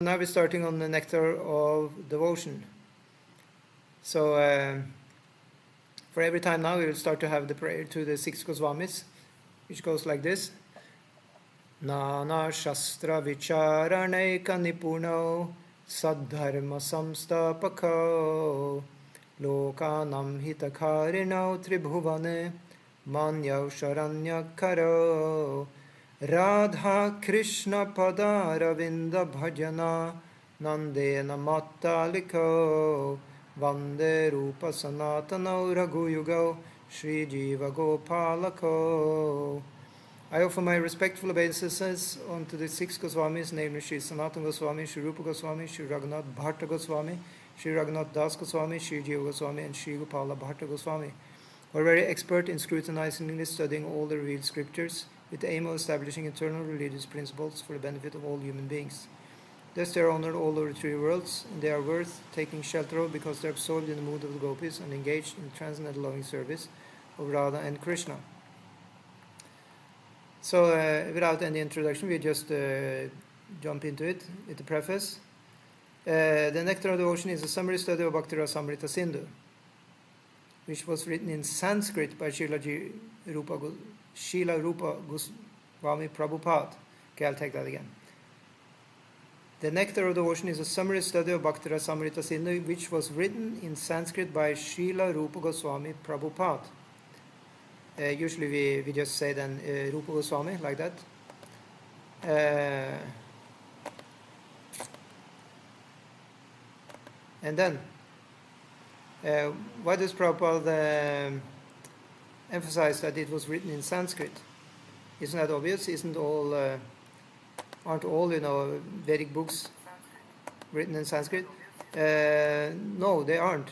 Now we're starting on the Nectar of Devotion. So for every time now we will start to have the prayer to the 6 Goswamis, which goes like this. Nana Shastra Vicharaneka Nipuno Saddharma Samstapako Lokanam Hitakarino Tribhuvane Manyav Sharanyakaro Radha Krishna Padaravinda Bhajana Nandena Mattaliko Vande Rupa Sanatano Raghuyugo Sri Jiva Gopalako. I offer my respectful obeisances unto the 6 Goswamis, namely Sri Sanatana Goswami, Sri Rupa Goswami, Sri Raghunath Bhatta Goswami, Sri Raghunath Das Goswami, Sri Jiva Goswami, and Sri Gopala Bhatta Goswami, who are very expert in scrutinizingly studying all the revealed scriptures, with the aim of establishing eternal religious principles for the benefit of all human beings. Thus they are honored all over the 3 worlds, and they are worth taking shelter of because they are absorbed in the mood of the gopis and engaged in transcendental loving service of Radha and Krishna. So without any introduction, we just jump into it with the preface. The Nectar of Devotion is a summary study of Bhakti Rasamrita Sindhu, which was written in Sanskrit by Srila Rupa Goswami Prabhupada. Okay, I'll take that again. The Nectar of Devotion is a summary study of Bhakti Rasamrita Sindhu, which was written in Sanskrit by Srila Rupa Goswami Prabhupada. Usually we just say then Rupa Goswami, like that. And then, why does Prabhupada emphasize that it was written in Sanskrit? Isn't that obvious? Aren't all Vedic books written in Sanskrit? No, they aren't.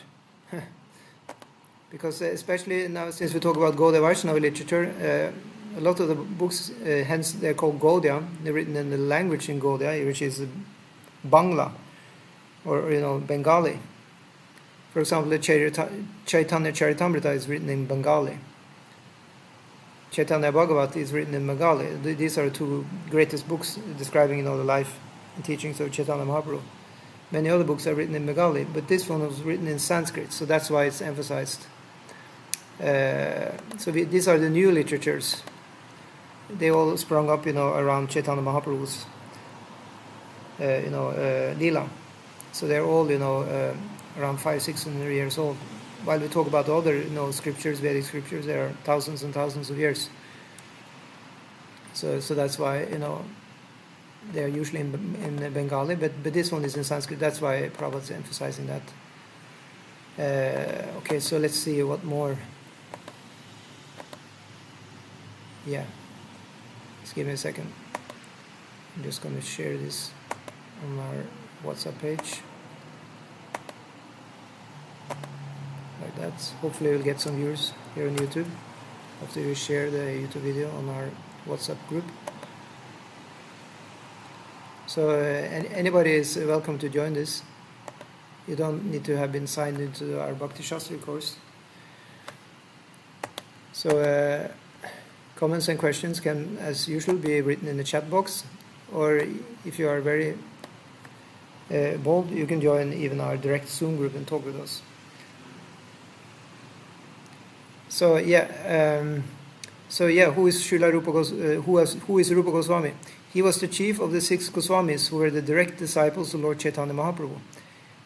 Because especially now, since we talk about Gaudiya Vaishnava literature, a lot of the books, hence they're called Gaudiya, they're written in the language in Gaudiya, which is Bangla, or Bengali. For example, the Chaitanya Charitamrita is written in Bengali. Chaitanya Bhagavat is written in Bengali. These are 2 greatest books describing the life and teachings of Chaitanya Mahaprabhu. Many other books are written in Bengali, but this one was written in Sanskrit, so that's why it's emphasized. These are the new literatures. They all sprung up, around Chaitanya Mahaprabhu's, Leela. So they're all, around 500-600 years old. While we talk about other, scriptures, Vedic scriptures, there are thousands and thousands of years. So that's why, they are usually in Bengali, but this one is in Sanskrit. That's why Prabhupada is emphasizing that. Okay, so let's see what more. Yeah, just give me a second. I'm just going to share this on our WhatsApp page. Like that. Hopefully we'll get some views here on YouTube after we share the YouTube video on our WhatsApp group. So anybody is welcome to join this. You don't need to have been signed into our Bhakti Shastri course. So comments and questions can, as usual, be written in the chat box, or if you are very bold, you can join even our direct Zoom group and talk with us. So who is Srila Rupa who is Rupa Goswami? He was the chief of the 6 Goswamis who were the direct disciples of Lord Chaitanya Mahaprabhu.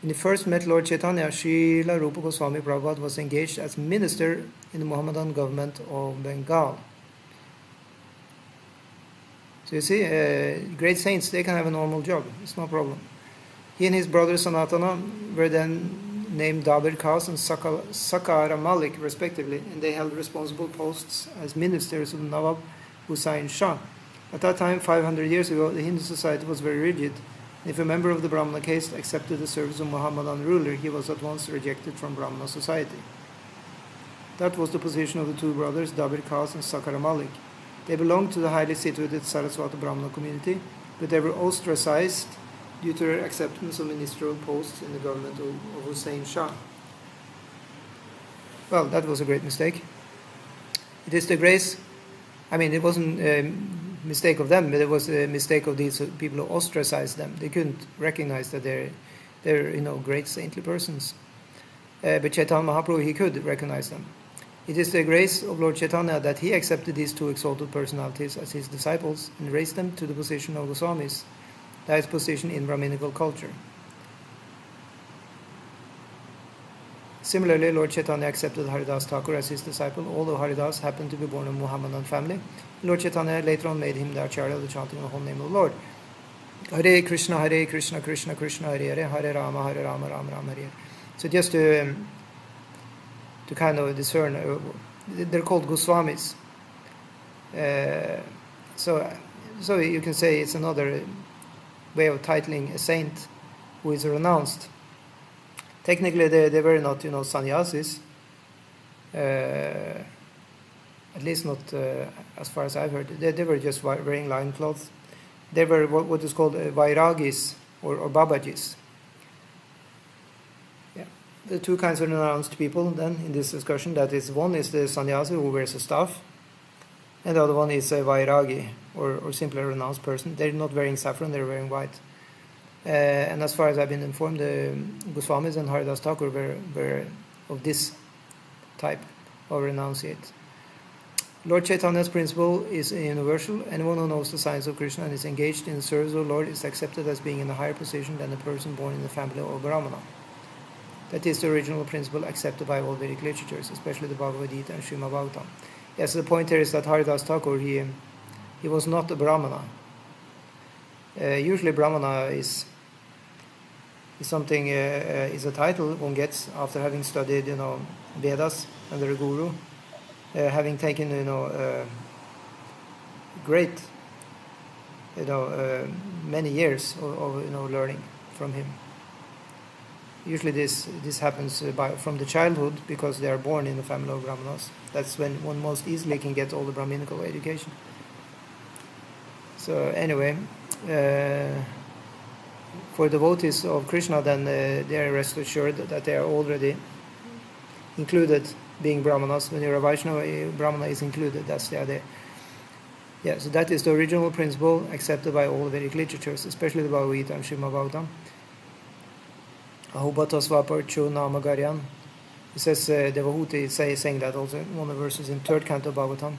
When he first met Lord Chaitanya, Srila Rupa Goswami Prabhupada was engaged as minister in the Mohammedan government of Bengal. So you see, great saints, they can have a normal job. It's no problem. He and his brother Sanatana were then named Dabir Khas and Sakara Malik, respectively, and they held responsible posts as ministers of Nawab Hussain Shah. At that time, 500 years ago, the Hindu society was very rigid. If a member of the Brahmana caste accepted the service of Mohammedan ruler, he was at once rejected from Brahmana society. That was the position of the 2 brothers, Dabir Khas and Sakara Malik. They belonged to the highly situated Saraswata Brahmana community, but they were ostracized due to their acceptance of ministerial posts in the government of Hussain Shah. Well, that was a great mistake. It is the grace, it wasn't mistake of them, but it was a mistake of these people who ostracized them. They couldn't recognize that they're great saintly persons. But Chaitanya Mahaprabhu, he could recognize them. It is the grace of Lord Chaitanya that he accepted these two exalted personalities as his disciples and raised them to the position of Goswamis, the highest position in Brahminical culture. Similarly, Lord Chaitanya accepted Haridas Thakur as his disciple, although Haridas happened to be born in a Muhammadan family. Lord Chaitanya later on made him the Acharya of the chanting of the whole name of the Lord. Hare Krishna, Krishna Krishna, Hare Hare, Hare Rama, Rama Rama, Hare. So just to kind of discern, they're called Goswamis. So you can say it's another way of titling a saint who is renounced. Technically, they were not, sannyasis. At least not as far as I've heard. They were just wearing loincloths. They were what is called vairagis or babajis. Yeah, the two kinds of renounced people then in this discussion. That is, one is the sannyasi who wears a staff, and the other one is a vairagi or simply a renounced person. They're not wearing saffron; they're wearing white. And as far as I've been informed, the Goswamis and Haridas Thakur were of this type of renunciate. Lord Chaitanya's principle is universal. Anyone who knows the science of Krishna and is engaged in the service of the Lord is accepted as being in a higher position than a person born in the family of Brahmana. That is the original principle accepted by all Vedic literatures, especially the Bhagavad Gita and Srimad Bhagavatam. Yes, the point here is that Haridas Thakur, he was not a Brahmana. Usually Brahmana is something, is a title one gets after having studied, Vedas under a guru, having taken, great, many years of learning from him. Usually this happens from the childhood because they are born in the family of Brahmanas. That's when one most easily can get all the Brahminical education. So anyway, for devotees of Krishna, then they are rest assured that they are already included, being Brahmanas. When you're a Vaishnava, Brahmana is included. That's the idea. Yeah, so that is the original principle accepted by all Vedic literatures, especially the Bhagavad Gita and Srimad Bhagavatam. Ahubhata Svaparcho Namagarian. It says Devahuti saying that also in one of the verses in 3rd canto of Bhagavatam.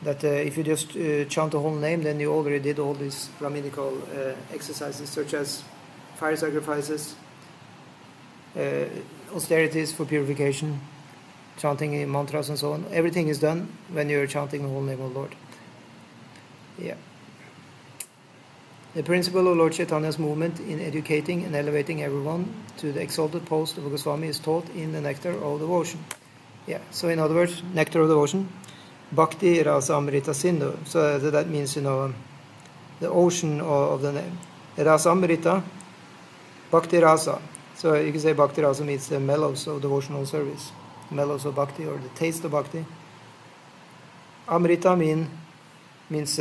That if you just chant the whole name, then you already did all these Brahminical exercises, such as fire sacrifices, austerities for purification, chanting mantras and so on. Everything is done when you're chanting the whole name of the Lord. Yeah. The principle of Lord Chaitanya's movement in educating and elevating everyone to the exalted post of a Goswami is taught in the Nectar of Devotion. Yeah, so in other words, Nectar of Devotion, Bhakti Rasa Amrita Sindhu. So that means, the ocean of the name. Rasa Amrita, Bhakti Rasa. So you can say Bhakti Rasa means the mellows of devotional service. Mellows of Bhakti, or the taste of Bhakti. Amrita means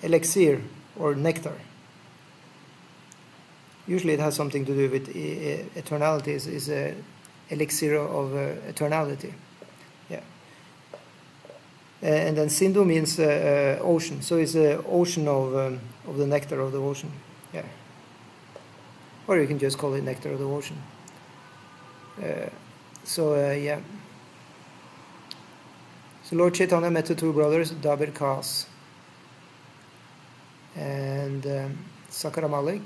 elixir or nectar. Usually it has something to do with eternality. Is a elixir of eternality. Yeah. And then Sindhu means ocean. So it's the ocean of the nectar of the ocean. Yeah. Or you can just call it nectar of the ocean. Yeah. So Lord Chaitanya met the two brothers, Dabir Kas and Sakara Malik,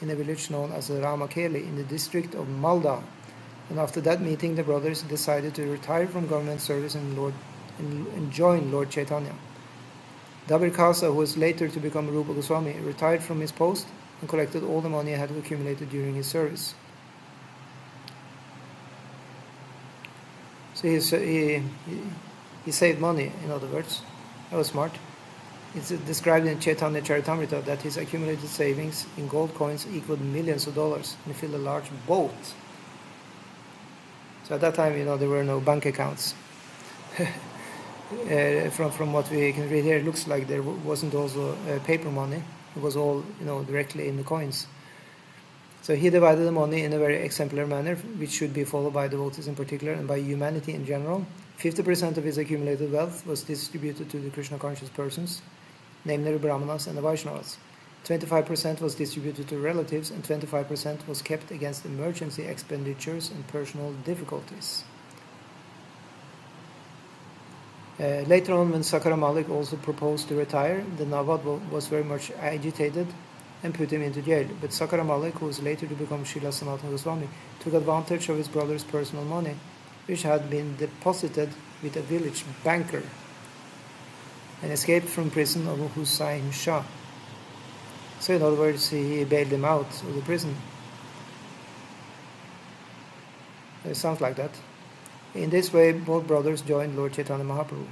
in a village known as Ramakeli in the district of Malda. And after that meeting, the brothers decided to retire from government service and join Lord Chaitanya. Dabir Kasa, who was later to become Rupa Goswami, retired from his post and collected all the money he had accumulated during his service. So he saved money, in other words. That was smart. It's described in Chaitanya Charitamrita that his accumulated savings in gold coins equaled millions of dollars, and he filled a large boat. So at that time, there were no bank accounts. From what we can read here, it looks like there wasn't also paper money. It was all, directly in the coins. So he divided the money in a very exemplary manner, which should be followed by devotees in particular and by humanity in general. 50% of his accumulated wealth was distributed to the Krishna-conscious persons, namely the Brahmanas and the Vaishnavas. 25% was distributed to relatives, and 25% was kept against emergency expenditures and personal difficulties. Later on, when Sakara Malik also proposed to retire, the Nawab was very much agitated and put him into jail. But Sakara Malik, who was later to become Srila Sanatana Goswami, took advantage of his brother's personal money, which had been deposited with a village banker, and escaped from prison of Hussain Shah. So in other words, he bailed him out of the prison. It sounds like that. In this way, both brothers joined Lord Chaitanya Mahaprabhu.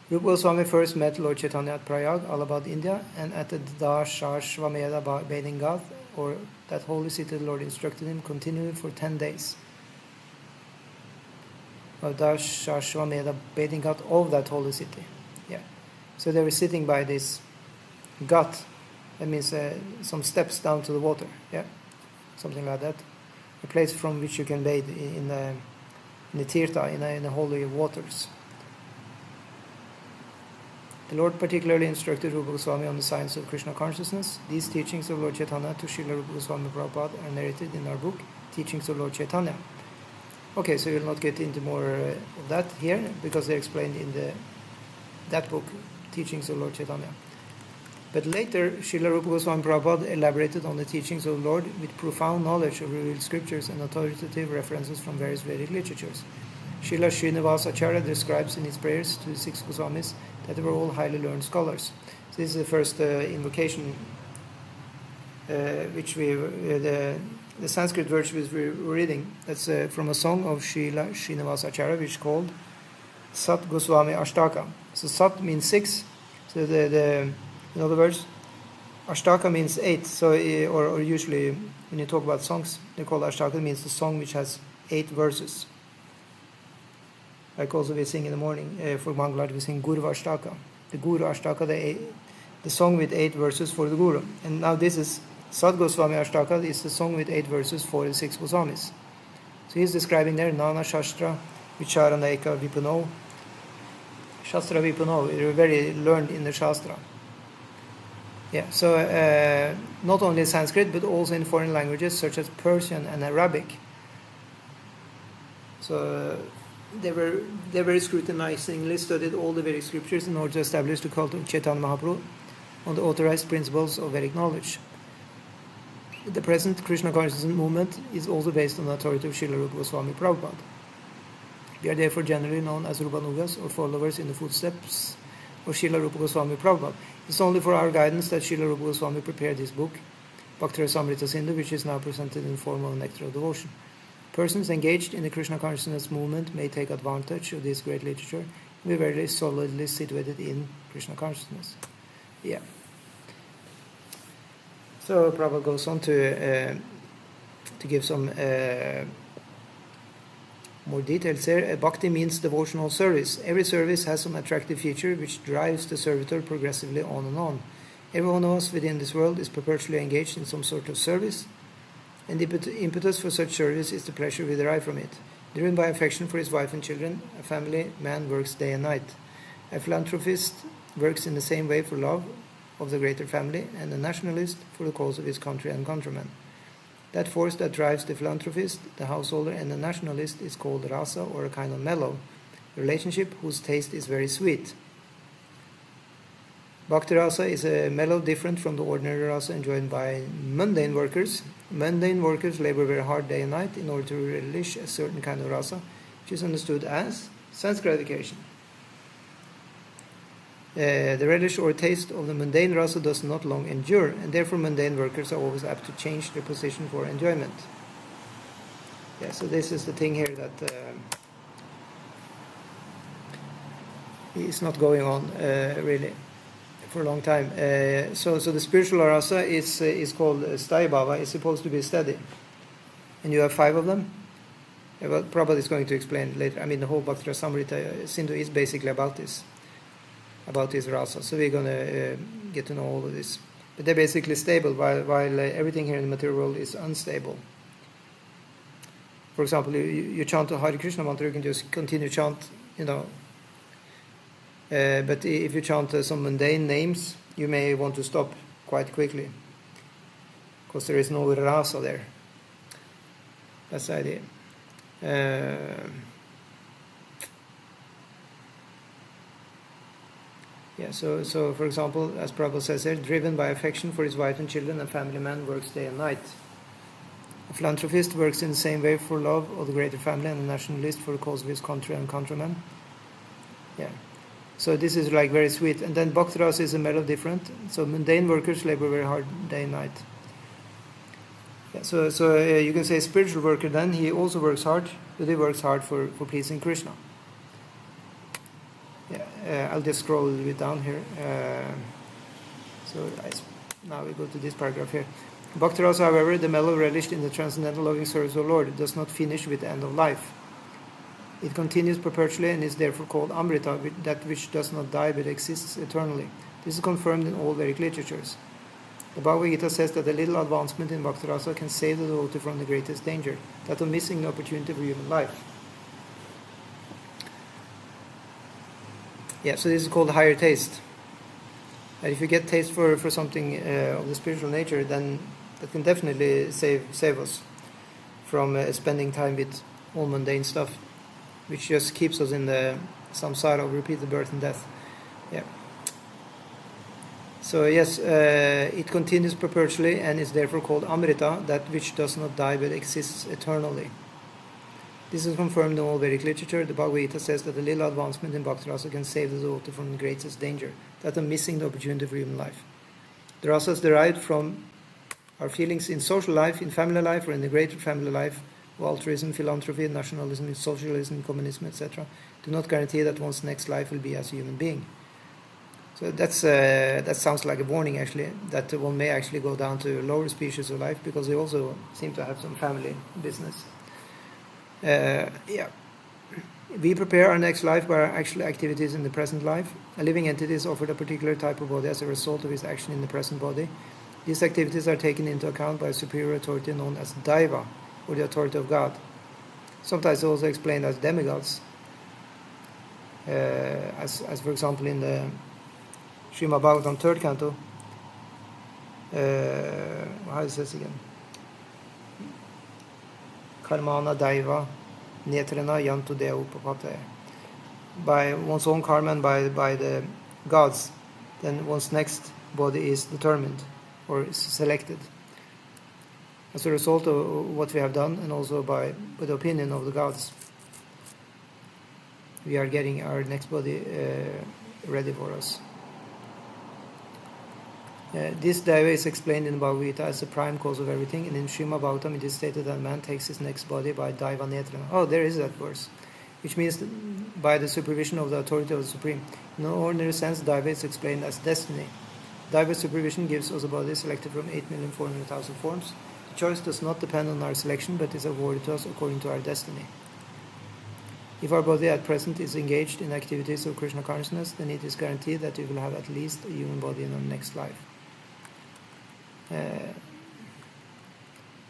Rupa Goswami first met Lord Chaitanya at Prayag, Allahabad, India, and at the Dashashvamedha bathing ghat, or that holy city, the Lord instructed him continually for 10 days. Dashashvamedha bathing ghat of that holy city. Yeah. So they were sitting by this ghat, that means some steps down to the water, yeah, something like that. A place from which you can bathe in the tirtha, in the holy waters. The Lord particularly instructed Rupa Goswami on the science of Krishna consciousness. These teachings of Lord Chaitanya to Srila Rupa Goswami Prabhupada are narrated in our book, Teachings of Lord Chaitanya. Okay, so we'll not get into more of that here, because they're explained in that book, Teachings of Lord Chaitanya. But later, Srila Rupa Goswami Prabhupada elaborated on the teachings of the Lord with profound knowledge of revealed scriptures and authoritative references from various Vedic literatures. Srila Srinivas Acharya describes in his prayers to the 6 Goswamis that they were all highly learned scholars. So this is the first invocation, which the Sanskrit verse which we're reading. That's from a song of Srila Srinivas Acharya, which is called Sat Goswami Ashtaka. So Sat means 6. So in other words, Ashtaka means 8. So or usually when you talk about songs, they call Ashtaka means the song which has 8 verses. Like also we sing in the morning for Mangala, we sing Guru Ashtaka. The Guru Ashtaka, the song with 8 verses for the Guru. And now this is Sad Goswami Ashtaka, is the song with 8 verses for the 6 Goswamis. So he's describing there Nana Shastra, Vicharana Eka Vipuno. Shastra Vipuno, they're very learned in the Shastra. Yeah, so not only Sanskrit, but also in foreign languages such as Persian and Arabic. So they were scrutinizingly studied all the Vedic scriptures in order to establish the cult of Chaitanya Mahaprabhu on the authorized principles of Vedic knowledge. The present Krishna consciousness movement is also based on the authority of Srila Rupa Goswami Prabhupada. We are therefore generally known as Rupanugas, or followers in the footsteps of Srila Rupa Goswami Prabhupada. It's only for our guidance that Srila Rupa Goswami prepared this book, Bhakti-rasamrita Sindhu, which is now presented in the form of Nectar of Devotion. Persons engaged in the Krishna consciousness movement may take advantage of this great literature and be very solidly situated in Krishna consciousness. Yeah. So Prabhupada goes on to give some more details here. Bhakti means devotional service. Every service has some attractive feature which drives the servitor progressively on and on. Every one of us within this world is perpetually engaged in some sort of service, and the impetus for such service is the pleasure we derive from it. Driven by affection for his wife and children, a family man works day and night. A philanthropist works in the same way for love of the greater family, and a nationalist for the cause of his country and countrymen. That force that drives the philanthropist, the householder, and the nationalist is called rasa, or a kind of mellow relationship whose taste is very sweet. Bhakti rasa is a mellow different from the ordinary rasa enjoyed by mundane workers. Mundane workers labor very hard day and night in order to relish a certain kind of rasa, which is understood as sense gratification. The relish or taste of the mundane rasa does not long endure, and therefore mundane workers are always apt to change their position for enjoyment. Yeah, so this is the thing here that is not going on really for a long time. So the spiritual rasa is called sthayi bhava. It's supposed to be steady, and you have 5 of them. Yeah, well, Prabhupada is going to explain later. I mean, the whole Bhakti-rasamrita Sindhu is basically about this rasa. So we're going to get to know all of this. But they're basically stable, while everything here in the material world is unstable. For example, you chant a Hare Krishna mantra, you can just continue chant, but if you chant some mundane names, you may want to stop quite quickly, because there is no rasa there. That's the idea. So for example, as Prabhupada says here, driven by affection for his wife and children, a family man works day and night. A philanthropist works in the same way for love of the greater family, and a nationalist for the cause of his country and countrymen. Yeah. So this is like very sweet. And then Bhakti-rasa is a mellow different. So mundane workers labor very hard day and night. Yeah, so you can say spiritual worker then, he also works hard, but he works hard for pleasing Krishna. Yeah, I'll just scroll a little bit down here. Now we go to this paragraph here. Bhakti-rasa, however, the mellow relished in the transcendental loving service of the Lord, does not finish with the end of life. It continues perpetually and is therefore called Amrita, that which does not die but exists eternally. This is confirmed in all Vedic literatures. The Bhagavad Gita says that a little advancement in Bhakti-rasa can save the devotee from the greatest danger, that of missing the opportunity for human life. Yeah, so this is called higher taste. And if you get taste for something of the spiritual nature, then that can definitely save us from spending time with all mundane stuff, which just keeps us in the samsara of repeated birth and death. Yeah. So yes, it continues perpetually and is therefore called Amrita, that which does not die but exists eternally. This is confirmed in all Vedic literature. The Bhagavad Gita says that a little advancement in Bhakti-rasa can save the devotee from the greatest danger, that of missing the opportunity for human life. The rasas derived from our feelings in social life, in family life, or in the greater family life, of altruism, philanthropy, nationalism, socialism, communism, etc., do not guarantee that one's next life will be as a human being. So that sounds like a warning, actually, that one may actually go down to lower species of life, because they also seem to have some family business. We prepare our next life by our actual activities in the present life. A living entity is offered a particular type of body as a result of his action in the present body. These activities are taken into account by a superior authority known as Daiva, or the authority of God. Sometimes also explained as demigods, as for example in the Srimad Bhagavatam 3rd canto. How is this again? Karmana Daiva Netrena Yantu Dea Upapate. By one's own karma and by the gods, then one's next body is determined or is selected as a result of what we have done, and also by the opinion of the gods. We are getting our next body ready for us. This Daiva is explained in the Bhagavad Gita as the prime cause of everything, and in Srimad Bhagavatam it is stated that man takes his next body by Daiva Netrana. Oh, there is that verse, which means by the supervision of the authority of the Supreme. In an ordinary sense, Daiva is explained as destiny. Daiva supervision gives us a body selected from 8,400,000 forms. The choice does not depend on our selection, but is awarded to us according to our destiny. If our body at present is engaged in activities of Krishna consciousness, then it is guaranteed that we will have at least a human body in our next life. A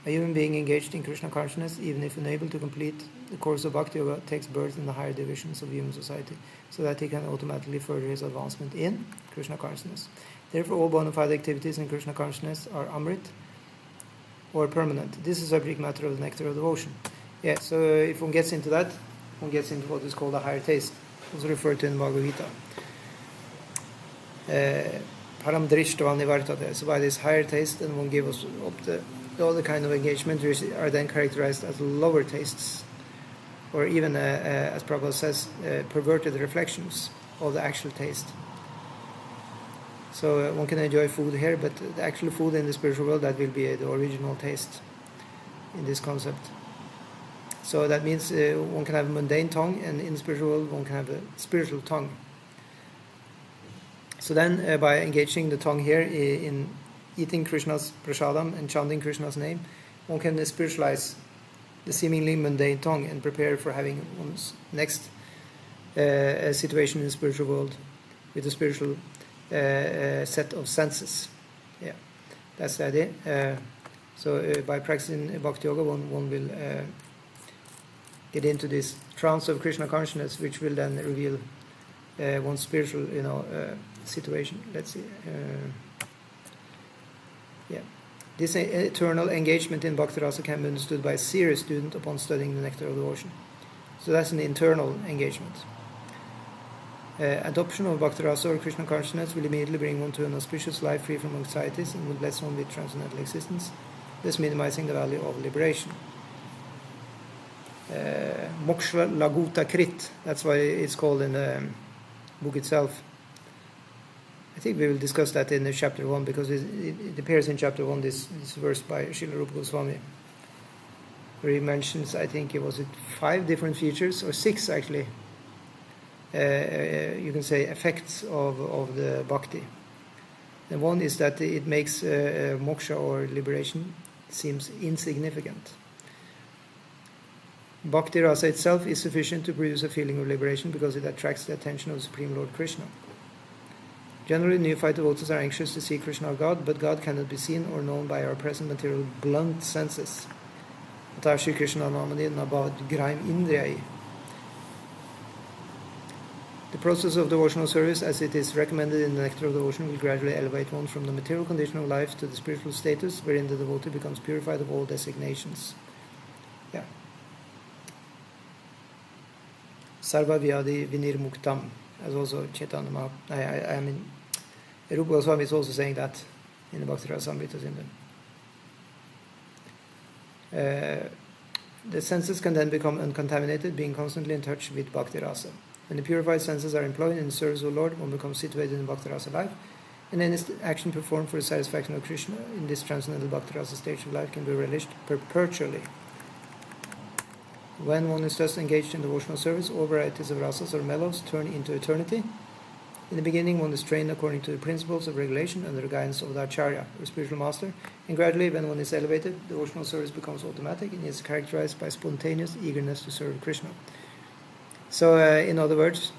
human being engaged in Krishna consciousness, even if unable to complete the course of Bhakti Yoga, takes birth in the higher divisions of human society, so that he can automatically further his advancement in Krishna consciousness. Therefore, all bona fide activities in Krishna consciousness are Amrit, or permanent. This is subject matter of the nectar of devotion. Yeah, so if one gets into that, one gets into what is called a higher taste, also referred to in Bhagavad Gita. Param Drishtva Nivartate. So by this higher taste, then one gives up the other kind of engagement, which are then characterized as lower tastes, or even, as Prabhupada says, perverted reflections of the actual taste. So one can enjoy food here, but the actual food in the spiritual world, that will be the original taste in this concept. So that means one can have a mundane tongue, and in the spiritual world one can have a spiritual tongue. So then, by engaging the tongue here in eating Krishna's prasadam and chanting Krishna's name, one can spiritualize the seemingly mundane tongue and prepare for having one's next situation in the spiritual world with a spiritual set of senses. Yeah, that's the idea. So by practicing Bhakti Yoga, one will get into this trance of Krishna consciousness, which will then reveal one's spiritual, situation. Let's see. This eternal engagement in Bhakti Rasa can be understood by a serious student upon studying the Nectar of Devotion. So that's an internal engagement. Adoption of Bhakti Rasa or Krishna consciousness will immediately bring one to an auspicious life free from anxieties and will bless one with transcendental existence, thus minimizing the value of liberation. Amogha-drikk Kd, that's why it's called in the book itself. I think we will discuss that in chapter 1, because it appears in chapter 1, this verse by Srila Rupa Goswami, where he mentions, I think it was 5 different features, or 6 actually, you can say effects of the bhakti. And one is that it makes moksha or liberation seems insignificant. Bhakti rasa itself is sufficient to produce a feeling of liberation because it attracts the attention of Supreme Lord Krishna. Generally, neophyte devotees are anxious to see Krishna or God, but God cannot be seen or known by our present material blunt senses. Atashi Krishna namani nabad graim indriyai. The process of devotional service, as it is recommended in the Nectar of Devotion, will gradually elevate one from the material condition of life to the spiritual status, wherein the devotee becomes purified of all designations. Yeah. Sarva vyadi vinirmuktam, as also Chaitanya Mahaprabhu. I mean, Rupa Goswami is also saying that in the Bhakti Rasamrita Sindhu. The senses can then become uncontaminated, being constantly in touch with Bhakti Rasa. When the purified senses are employed in the service of the Lord, one becomes situated in Bhakti Rasa life, and any action performed for the satisfaction of Krishna in this transcendental Bhakti Rasa stage of life can be relished perpetually. When one is thus engaged in devotional service, all varieties of rasas or mellows turn into eternity. In the beginning, one is trained according to the principles of regulation under the guidance of the Acharya, or spiritual master, and gradually, when one is elevated, devotional service becomes automatic and is characterized by spontaneous eagerness to serve Krishna. So, in other words,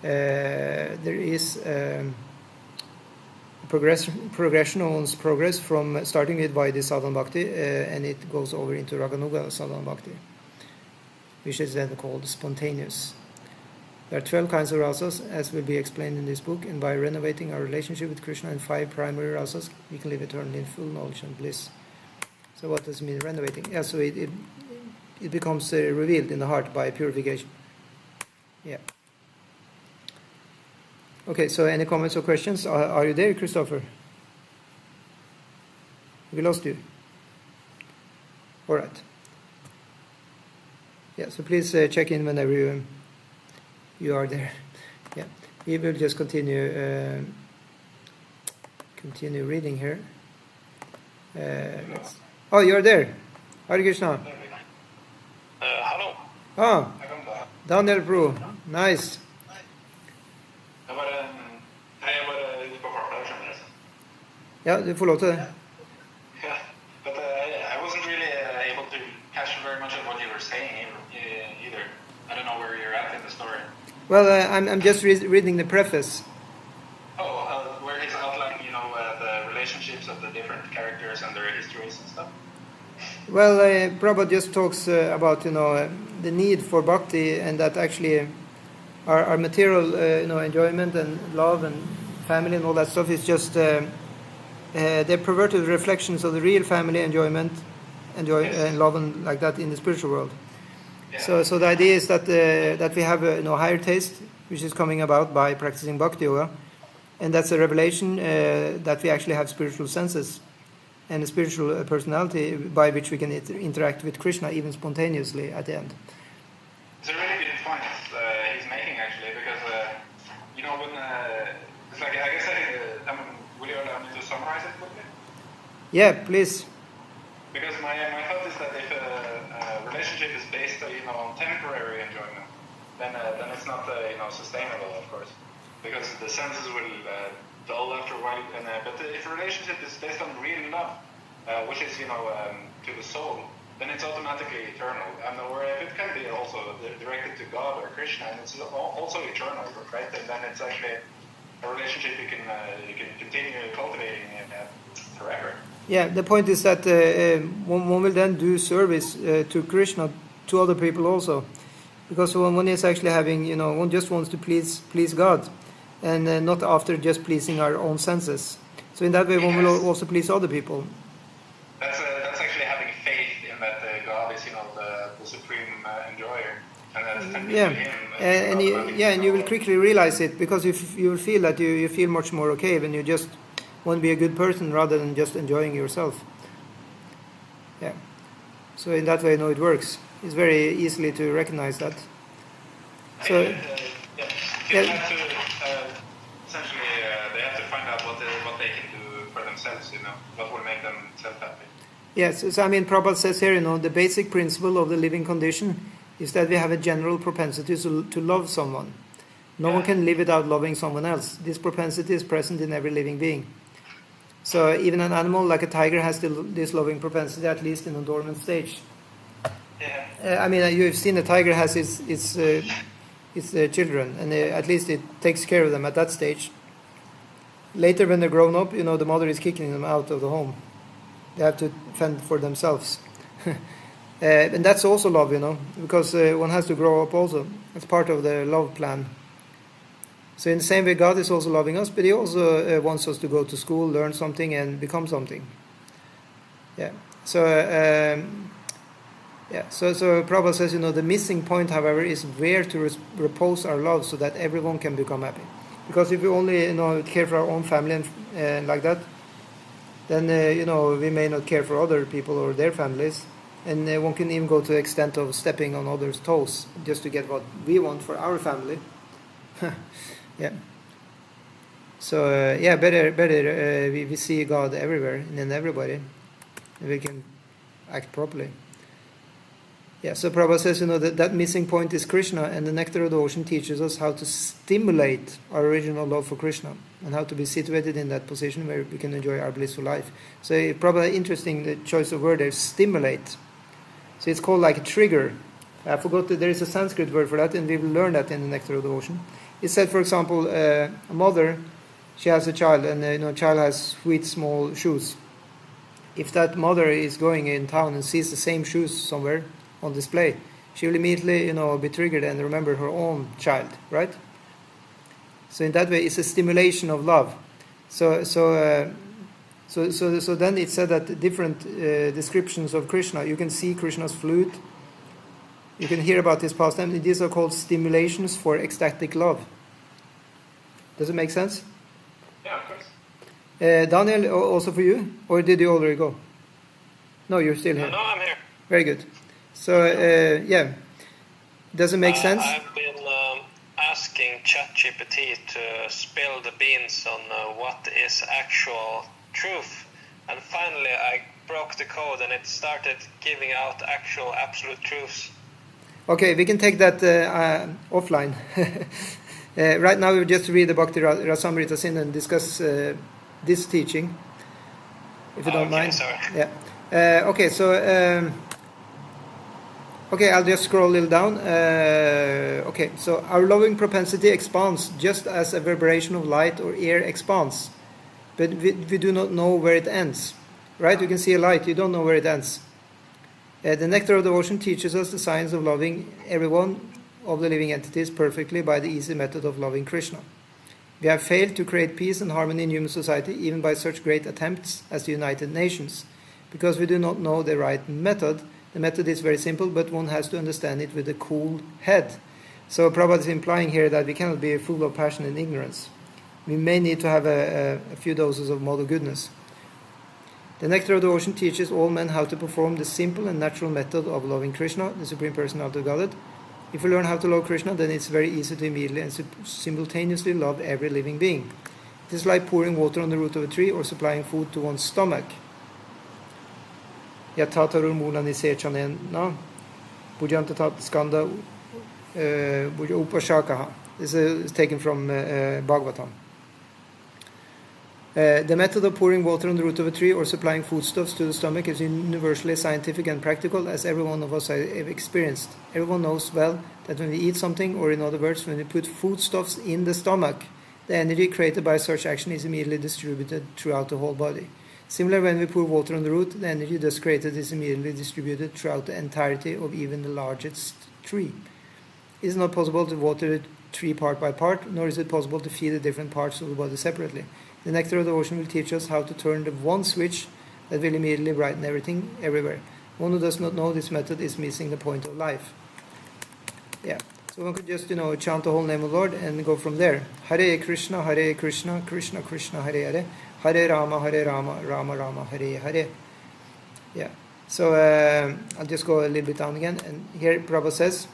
there is progression of one's progress from starting with Vaidhi Sadhana Bhakti, and it goes over into Raganuga Sadhana Bhakti, which is then called spontaneous. There are 12 kinds of rasas, as will be explained in this book, and by renovating our relationship with Krishna in 5 primary rasas, we can live eternally in full knowledge and bliss. So what does it mean, renovating? Yeah, so it becomes revealed in the heart by purification. Yeah. Okay, so any comments or questions? Are you there, Christopher? We lost you. All right. Yeah, so please check in whenever you are there. Yeah, we will just continue reading here. Oh, you're there. Hare Krishna. Hallo. Ah, Daniel Bro. Nice. Jeg bare litt på farta, skjønner du. Ja, du får lov til det. Yeah, but I wasn't really able to catch very much of what you were saying either. I don't know where you're at in the story. Well, I'm just reading the preface. Oh, where he's outlining, the relationships of the different characters and their histories and stuff. Well, Prabhupada just talks about the need for bhakti, and that actually our material enjoyment and love and family and all that stuff is just they're perverted reflections of the real family enjoyment, and love and like that in the spiritual world. Yeah. So the idea is that we have a higher taste, which is coming about by practicing bhakti yoga, and that's a revelation that we actually have spiritual senses and a spiritual personality by which we can interact with Krishna even spontaneously at the end. It's a really good point he's making, actually, because when it's like, I guess will you allow me to summarize it quickly? Yeah, please. Because my thought is that if a relationship is based on temporary enjoyment, then it's not sustainable, of course, because the senses will dull after a while. But if a relationship is based on real love, which is to the soul, then it's automatically eternal. And or if it can be also directed to God or Krishna, and it's also eternal, right? And then it's actually a relationship you can continue cultivating forever. Yeah, the point is that one will then do service to Krishna to other people also. Because when one is actually having, one just wants to please God, and not after just pleasing our own senses. So in that way, one will also please other people. That's actually having faith in that God is, the supreme enjoyer, and and you will quickly realize it, because you will feel that you feel much more okay when you just want to be a good person rather than just enjoying yourself. Yeah. So in that way, it works. It's very easily to recognize that. So, have to essentially they have to find out what they can do for themselves. What will make them self-happy. Yes. So Prabhupada says here, the basic principle of the living condition is that we have a general propensity to love someone. No one can live without loving someone else. This propensity is present in every living being. So even an animal like a tiger has this loving propensity, at least in a dormant stage. Yeah. You've seen a tiger has its children, and at least it takes care of them at that stage. Later, when they're grown up, the mother is kicking them out of the home. They have to fend for themselves. And that's also love, because one has to grow up also. It's part of the love plan. So in the same way, God is also loving us, but He also wants us to go to school, learn something, and become something. Yeah. So Prabhupada says, the missing point, however, is where to repose our love so that everyone can become happy. Because if we only, care for our own family and like that, then, we may not care for other people or their families. And one can even go to the extent of stepping on others' toes just to get what we want for our family. Yeah. So, better we see God everywhere and in everybody. And we can act properly. Yeah, so Prabhupada says, that missing point is Krishna, and the Nectar of the Ocean teaches us how to stimulate our original love for Krishna and how to be situated in that position where we can enjoy our blissful life. So Prabhupada, interesting, the choice of word there, stimulate. So it's called like a trigger. I forgot that there is a Sanskrit word for that, and we will learn that in the Nectar of the Ocean. It said, for example, a mother, she has a child, and a child has sweet small shoes. If that mother is going in town and sees the same shoes somewhere on display, she will immediately, be triggered and remember her own child, right? So in that way, it's a stimulation of love. So then it said that different descriptions of Krishna. You can see Krishna's flute. You can hear about his pastime. These are called stimulations for ecstatic love. Does it make sense? Yeah, of course. Daniel, also for you? Or did you already go? No, you're still here. No, I'm here. Very good. So, does it make sense? I've been asking ChatGPT to spill the beans on what is actual truth. And finally, I broke the code and it started giving out actual absolute truths. Okay, we can take that offline. Right now, we just read the Bhakti Rasamrita Sindhu and discuss this teaching, if you don't mind. Sorry. Yeah. Okay, so I'll just scroll a little down. Okay, so our loving propensity expands just as a vibration of light or air expands, but we do not know where it ends. Right? You can see a light, you don't know where it ends. The Nectar of the Ocean teaches us the science of loving every one of the living entities perfectly by the easy method of loving Krishna. We have failed to create peace and harmony in human society even by such great attempts as the United Nations, because we do not know the right method. The method is very simple, but one has to understand it with a cool head. So Prabhupada is implying here that we cannot be full of passion and ignorance. We may need to have a few doses of mother goodness. The Nectar of the Ocean teaches all men how to perform the simple and natural method of loving Krishna, the Supreme Personality of Godhead. If we learn how to love Krishna, then it's very easy to immediately and simultaneously love every living being. It is like pouring water on the root of a tree or supplying food to one's stomach. Yatatarur mulani sechanena bujantatat skanda upashakaha. This is taken from Bhagavatam. The method of pouring water on the root of a tree or supplying foodstuffs to the stomach is universally scientific and practical, as every one of us have experienced. Everyone knows well that when we eat something, or in other words, when we put foodstuffs in the stomach, the energy created by such action is immediately distributed throughout the whole body. Similarly, when we pour water on the root, the energy thus created is immediately distributed throughout the entirety of even the largest tree. It is not possible to water the tree part by part, nor is it possible to feed the different parts of the body separately. The nectar of the ocean will teach us how to turn the one switch that will immediately brighten everything everywhere. One who does not know this method is missing the point of life. Yeah. So one could just, chant the whole name of the Lord and go from there. Hare Krishna, Krishna Krishna, Hare Hare, Hare Rama, Rama Rama, Hare Hare. Yeah. So I'll just go a little bit down again. And here Prabhupada says,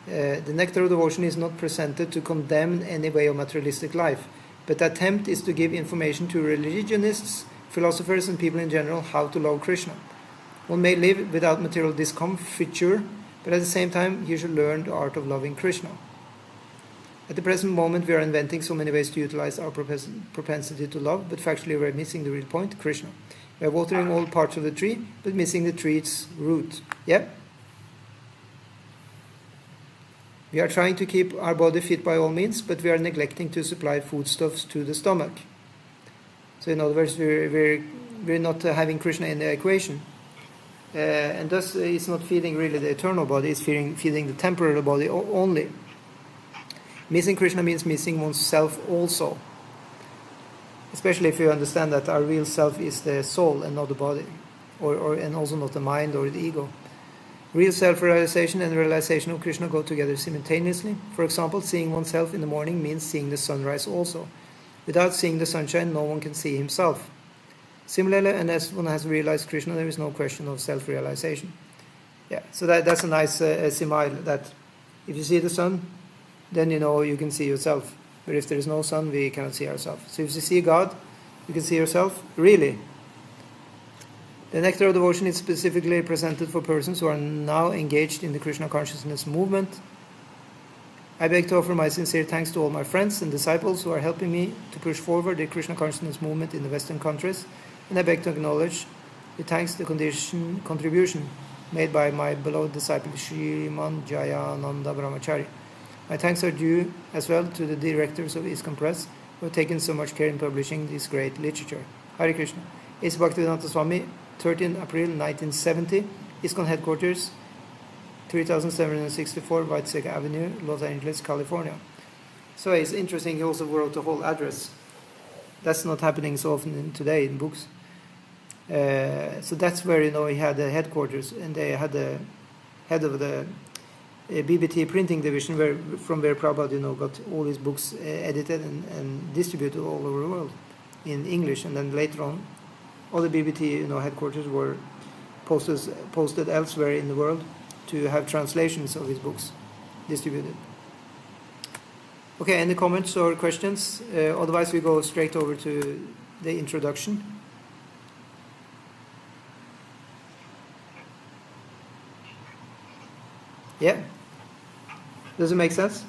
the nectar of devotion is not presented to condemn any way of materialistic life, but the attempt is to give information to religionists, philosophers, and people in general how to love Krishna. One may live without material discomfiture, but at the same time, he should learn the art of loving Krishna. At the present moment, we are inventing so many ways to utilize our propensity to love, but factually we are missing the real point, Krishna. We are watering all parts of the tree, but missing the tree's root. Yeah? We are trying to keep our body fit by all means, but we are neglecting to supply foodstuffs to the stomach. So in other words, we're not having Krishna in the equation. And thus it's not feeding really the eternal body, it's feeding the temporary body only. Missing Krishna means missing oneself also. Especially if you understand that our real self is the soul and not the body, and also not the mind or the ego. Real self-realization and realization of Krishna go together simultaneously. For example, seeing oneself in the morning means seeing the sunrise also. Without seeing the sunshine, no one can see himself. Similarly, unless one has realized Krishna, there is no question of self-realization. Yeah, so that's a nice simile, that if you see the sun, then you can see yourself. But if there is no sun, we cannot see ourselves. So if you see God, you can see yourself. Really. The nectar of devotion is specifically presented for persons who are now engaged in the Krishna consciousness movement. I beg to offer my sincere thanks to all my friends and disciples who are helping me to push forward the Krishna consciousness movement in the Western countries, and I beg to acknowledge the contribution made by my beloved disciple Srimad Jayananda Brahmachari. My thanks are due as well to the directors of Iskcon Press, who have taken so much care in publishing this great literature. Hare Krishna. Is Bhaktivedanta Swami, 13 April 1970, Iskcon headquarters, 3764 Whiteside Avenue, Los Angeles, California. So it's interesting, he also wrote the whole address. That's not happening so often today in books. So that's where, he had the headquarters, and they had the head of the BBT printing division, from where Prabhupada, got all his books edited and distributed all over the world in English. And then later on, all the BBT, headquarters were posted elsewhere in the world to have translations of his books distributed. Okay, any comments or questions? Otherwise, we go straight over to the introduction. Yeah? Does it make sense?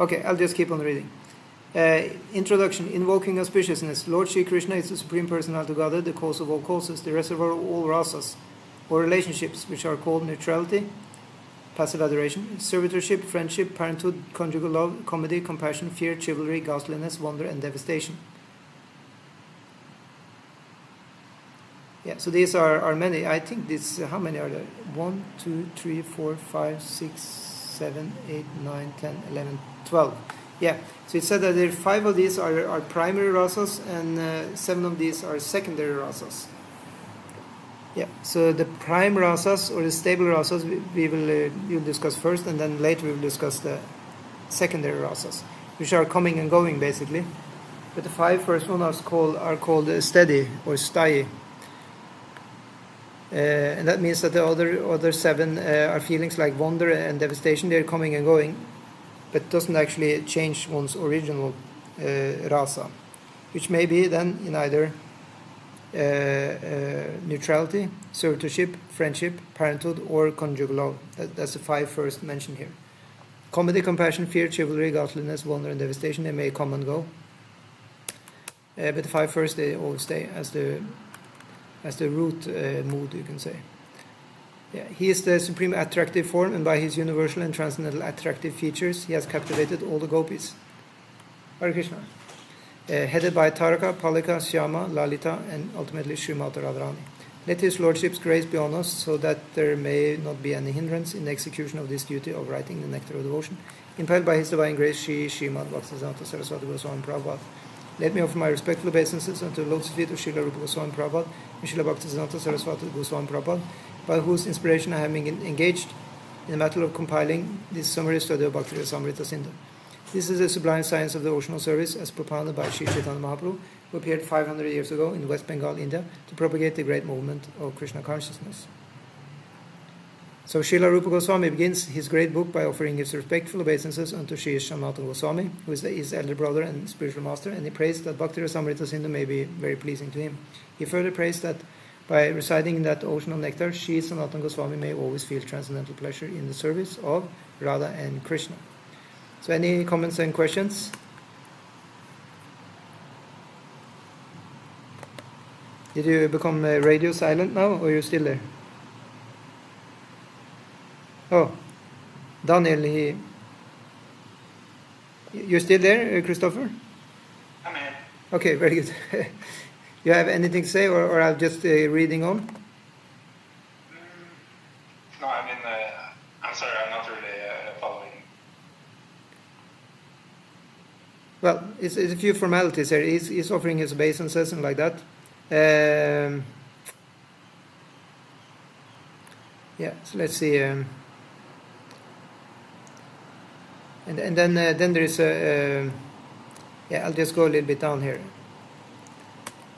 Okay, I'll just keep on reading. Introduction. Invoking auspiciousness. Lord Shri Krishna is the Supreme Personality of Godhead, the cause of all causes, the reservoir of all rasas, or relationships, which are called neutrality, passive adoration, servitorship, friendship, parenthood, conjugal love, comedy, compassion, fear, chivalry, ghastliness, wonder, and devastation. Yeah, so these are many. I think this, how many are there? 1, 2, 3, 4, 5, 6, 7, 8, 9, 10, 11, 12. Yeah, so it said that there 5 of these are primary rasas, and 7 of these are secondary rasas. Yeah, so the prime rasas, or the stable rasas, we'll discuss first, and then later we will discuss the secondary rasas, which are coming and going basically. But the 5 first ones are called steady or sthayi. And that means that the other 7 are feelings like wonder and devastation. They're coming and going, but doesn't actually change one's original rasa, which may be then in either neutrality, servitorship, friendship, parenthood, or conjugal love. That's the 5 first mentioned here. Comedy, compassion, fear, chivalry, ghastliness, wonder, and devastation, they may come and go. But the 5 first, they always stay as the root mood, you can say. Yeah, he is the supreme attractive form, and by his universal and transcendental attractive features, he has captivated all the gopis. Hare Krishna. headed by Taraka, Palika, Syama, Lalita, and ultimately Srimati Radharani. Let His Lordship's grace be on us, so that there may not be any hindrance in the execution of this duty of writing the Nectar of Devotion. Impelled by His divine grace, Srimad Bhaktisiddhanta Saraswati Goswami Prabhupada. Let me offer my respectful obeisances unto the lotus feet of Srila Rupa Goswami Prabhupada and Srila Bhaktisiddhanta Saraswati Goswami Prabhupada, by whose inspiration I have been engaged in the matter of compiling this summary study of Bhakti Rasamrita Sindhu. This is the sublime science of devotional service as propounded by Sri Chaitanya Mahaprabhu, who appeared 500 years ago in West Bengal, India, to propagate the great movement of Krishna consciousness. So Srila Rupa Goswami begins his great book by offering his respectful obeisances unto Sri Sanatana Goswami, who is his elder brother and spiritual master, and he prays that Bhakti Rasamrita Sindhu may be very pleasing to him. He further prays that by residing in that ocean of nectar, Sri Sanatana Goswami may always feel transcendental pleasure in the service of Radha and Krishna. So any comments and questions? Did you become radio silent now, or are you still there? Oh, Daniel, you're still there, Christopher? I'm here. Okay, very good. You have anything to say, or I'll just reading on? No, I mean, I'm sorry, I'm not really following. Well, it's a few formalities here. He's offering his obeisances and like that. Yeah, so let's see. And then there is a... I'll just go a little bit down here.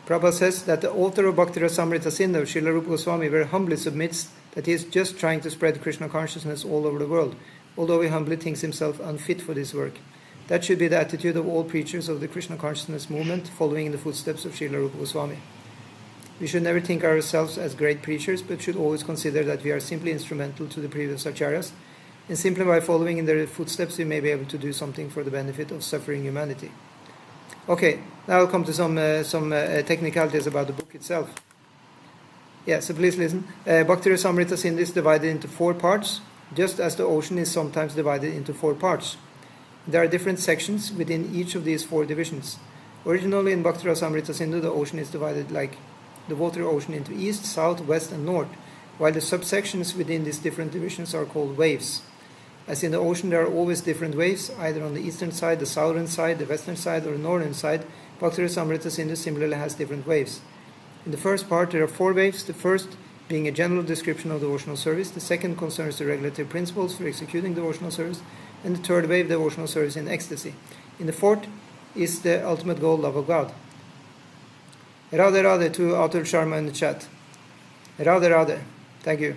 Prabhupada says that the author of Bhakti Rasamrita Sindhu, Srila Rupa Goswami, very humbly submits that he is just trying to spread Krishna consciousness all over the world, although he humbly thinks himself unfit for this work. That should be the attitude of all preachers of the Krishna consciousness movement, following in the footsteps of Srila Rupa Goswami. We should never think ourselves as great preachers, but should always consider that we are simply instrumental to the previous acharyas, and simply by following in their footsteps we may be able to do something for the benefit of suffering humanity. Okay, now I'll come to some technicalities about the book itself. Yeah, so please listen. Bhakti Rasamrita Sindhu is divided into 4 parts, just as the ocean is sometimes divided into 4 parts. There are different sections within each of these 4 divisions. Originally in Bhakti Rasamrita Sindhu, the ocean is divided like the water ocean into east, south, west, and north, while the subsections within these different divisions are called waves. As in the ocean, there are always different waves, either on the eastern side, the southern side, the western side, or the northern side. Bhakti Rasamrita Sindhu similarly has different waves. In the first part, there are 4 waves, the first being a general description of devotional service, the second concerns the regulative principles for executing devotional service, and the third wave, devotional service in ecstasy. In the fourth is the ultimate goal, love of God. Radhe Radhe to Atul Sharma in the chat. Radhe Radhe. Thank you.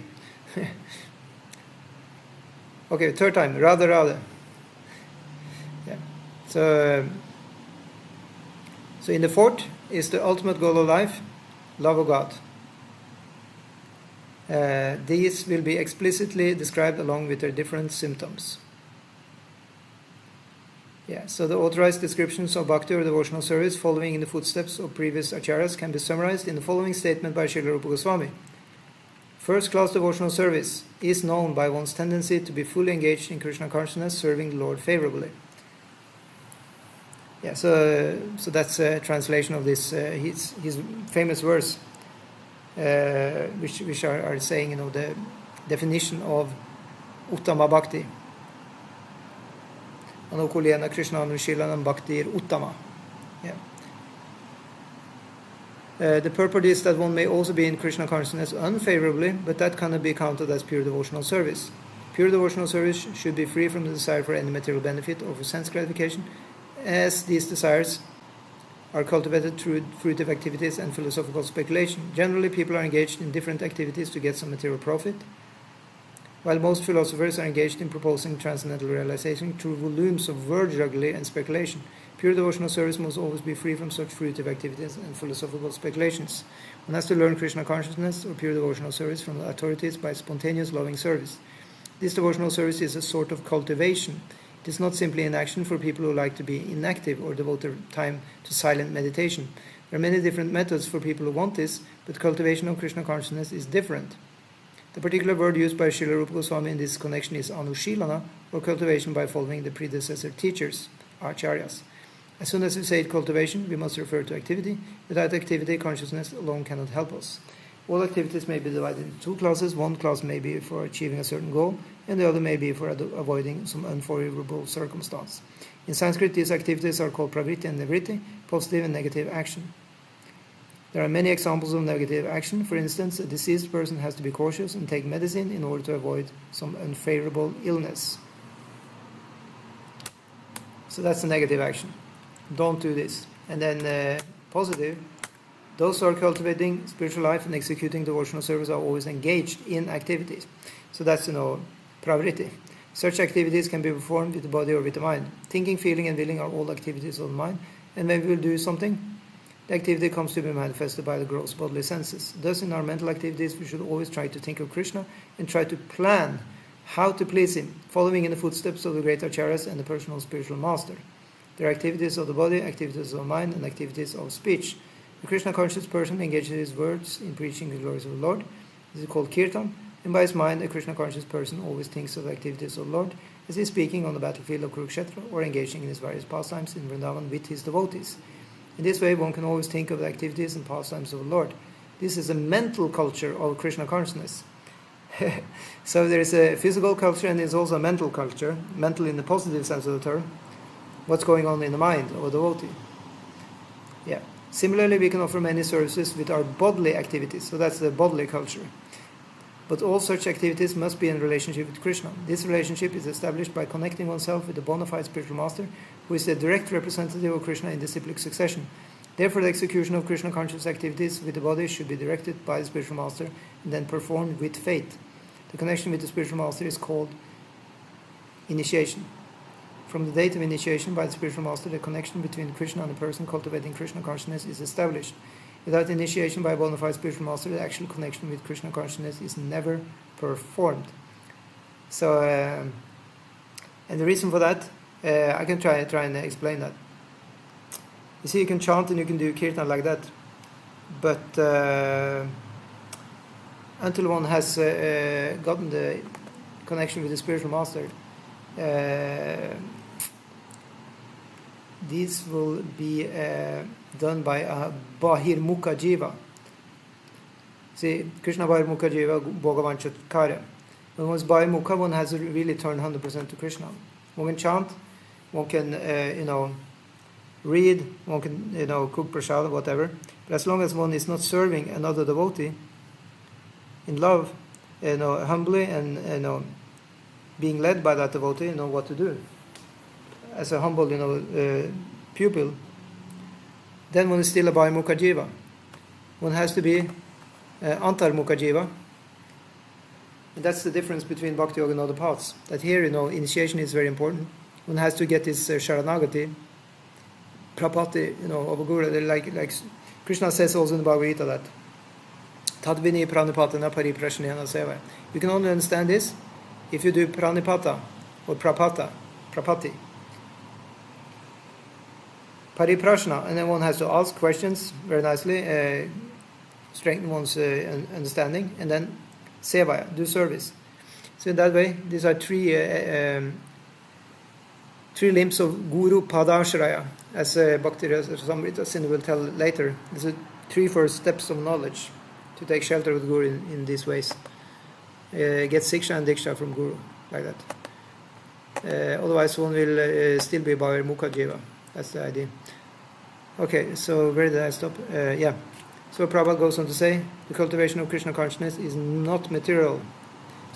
Okay, third time. Radhe Radhe. Yeah. So in the fourth is the ultimate goal of life, love of God. These will be explicitly described along with their different symptoms. Yeah, so the authorized descriptions of bhakti or devotional service following in the footsteps of previous acharyas can be summarized in the following statement by Srila Rupa Goswami. First-class devotional service is known by one's tendency to be fully engaged in Krishna consciousness, serving the Lord favorably. Yeah, so that's a translation of this his famous verse, which are saying, the definition of Uttama Bhakti. Anukulena Krishna Anushilanam Bhaktir Uttama. Yeah. The purport is that one may also be in Krishna consciousness unfavorably, but that cannot be counted as pure devotional service. Pure devotional service should be free from the desire for any material benefit or for sense gratification, as these desires are cultivated through fruitive activities and philosophical speculation. Generally, people are engaged in different activities to get some material profit, while most philosophers are engaged in proposing transcendental realization through volumes of word jugglery and speculation. Pure devotional service must always be free from such fruitive activities and philosophical speculations. One has to learn Krishna consciousness or pure devotional service from the authorities by spontaneous loving service. This devotional service is a sort of cultivation. It is not simply an action for people who like to be inactive or devote their time to silent meditation. There are many different methods for people who want this, but cultivation of Krishna consciousness is different. The particular word used by Srila Rupa Goswami in this connection is anushilana, or cultivation by following the predecessor teachers, acharyas. As soon as we say cultivation, we must refer to activity. Without activity, consciousness alone cannot help us. All activities may be divided into two classes. One class may be for achieving a certain goal, and the other may be for avoiding some unfavorable circumstance. In Sanskrit, these activities are called pravritti and nivritti, positive and negative action. There are many examples of negative action. For instance, a diseased person has to be cautious and take medicine in order to avoid some unfavorable illness. So that's the negative action. Don't do this. And then positive, those who are cultivating spiritual life and executing devotional service are always engaged in activities. So that's, pravritti. Such activities can be performed with the body or with the mind. Thinking, feeling, and willing are all activities of the mind. And when we will do something, the activity comes to be manifested by the gross bodily senses. Thus, in our mental activities, we should always try to think of Krishna and try to plan how to please him, following in the footsteps of the great acharyas and the personal spiritual master. There are activities of the body, activities of mind, and activities of speech. The Krishna-conscious person engages his words in preaching the glories of the Lord. This is called kirtan. And by his mind, a Krishna-conscious person always thinks of the activities of the Lord as he is speaking on the battlefield of Kurukshetra or engaging in his various pastimes in Vrindavan with his devotees. In this way, one can always think of the activities and pastimes of the Lord. This is a mental culture of Krishna consciousness. So there is a physical culture and there's also a mental culture, mental in the positive sense of the term. What's going on in the mind of a devotee. Yeah. Similarly, we can offer many services with our bodily activities. So that's the bodily culture. But all such activities must be in relationship with Krishna. This relationship is established by connecting oneself with the bona fide spiritual master, who is the direct representative of Krishna in disciplic succession. Therefore, the execution of Krishna conscious activities with the body should be directed by the spiritual master and then performed with faith. The connection with the spiritual master is called initiation. From the date of initiation by the spiritual master, the connection between Krishna and the person cultivating Krishna consciousness is established. Without initiation by a bona fide spiritual master, the actual connection with Krishna consciousness is never performed. So, and the reason for that, I can try and explain that. You see, you can chant and you can do kirtan like that, but until one has gotten the connection with the spiritual master, these will be done by a bahirmukha jiva. See, Krishna bahirmukha jiva, Bhagavatam Kd. When one's bahirmukha, one has to really turn 100% to Krishna. One can chant, one can, read, one can, cook prasad, whatever. But as long as one is not serving another devotee in love, humbly and, being led by that devotee, know what to do. As a humble, pupil, then one is still a bahirmukha jiva. One has to be antarmukha jiva. And that's the difference between bhakti yoga and other paths. That here, initiation is very important. One has to get this sharanagati, prapati, of a guru. Like Krishna says also in the Bhagavad Gita that tadvini pranipatana pariprashanena seva. You can only understand this if you do pranipata or prapati. Pariprashna, and then one has to ask questions very nicely, strengthen one's understanding, and then sevaya, do service. So in that way, these are three limbs of Guru Padashraya, as Bhakti Rasamrita Sindhu will tell later. These are three first steps of knowledge to take shelter of the Guru in these ways. Get Siksha and Diksha from Guru, like that. Otherwise one will still be bahirmukha jiva. That's the idea. Okay, so where did I stop? So Prabhupada goes on to say, the cultivation of Krishna consciousness is not material.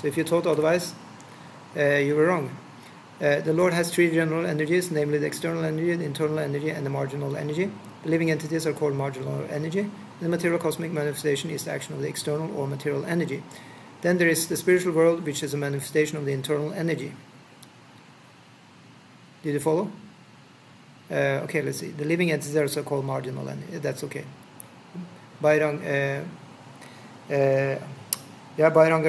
So if you thought otherwise, you were wrong. The Lord has three general energies, namely the external energy, the internal energy, and the marginal energy. The living entities are called marginal energy. The material cosmic manifestation is the action of the external or material energy. Then there is the spiritual world, which is a manifestation of the internal energy. Did you follow? Okay, let's see. The living entities are also called marginal energy. That's okay. Bairanga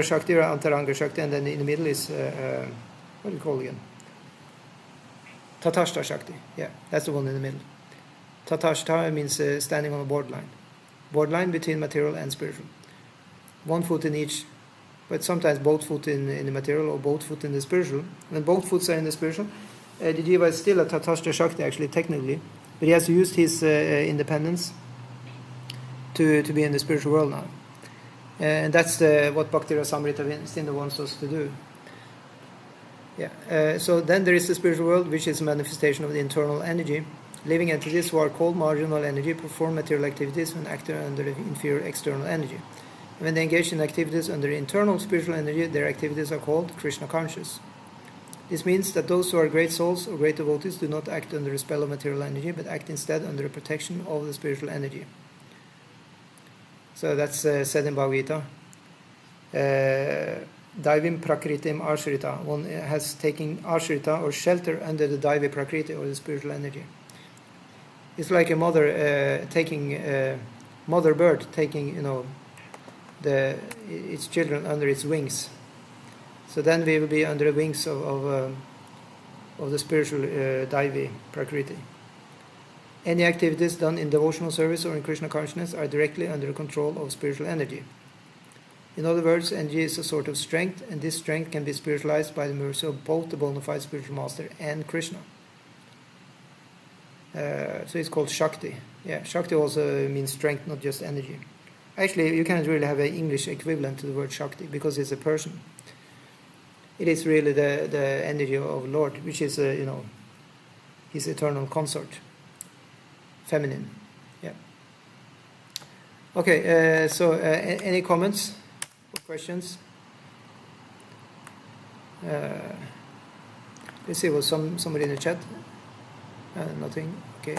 Shakti or Antaranga Shakti, and then in the middle is, what do you call it again? Tatashta Shakti. Yeah, that's the one in the middle. Tatashta means standing on a borderline. Borderline between material and spiritual. One foot in each, but sometimes both foot in the material or both foot in the spiritual. When both foots are in the spiritual, the Jiva is still a Tatastha Shakti, actually, technically, but he has used his independence to be in the spiritual world now. And that's what Bhakti Rasamrita Vinda wants us to do. Yeah. So then there is the spiritual world, which is a manifestation of the internal energy. Living entities who are called marginal energy perform material activities when acting under the inferior external energy. And when they engage in activities under internal spiritual energy, their activities are called Krishna conscious. This means that those who are great souls or great devotees do not act under the spell of material energy, but act instead under the protection of the spiritual energy. So that's said in Bhagavad Gita. Daivim prakritim ashrita. One has taken ashrita or shelter under the Daivi prakriti or the spiritual energy. It's like a mother mother bird taking, its children under its wings. So then we will be under the wings of the spiritual Daivi prakriti. Any activities done in devotional service or in Krishna consciousness are directly under the control of spiritual energy. In other words, energy is a sort of strength, and this strength can be spiritualized by the mercy of both the bona fide spiritual master and Krishna. So it's called Shakti. Yeah, Shakti also means strength, not just energy. Actually, you can't really have an English equivalent to the word Shakti because it's a person. It is really the energy of Lord, which is, his eternal consort. Feminine. Yeah. Okay, so any comments or questions? Let's see, was somebody in the chat? Nothing. Okay.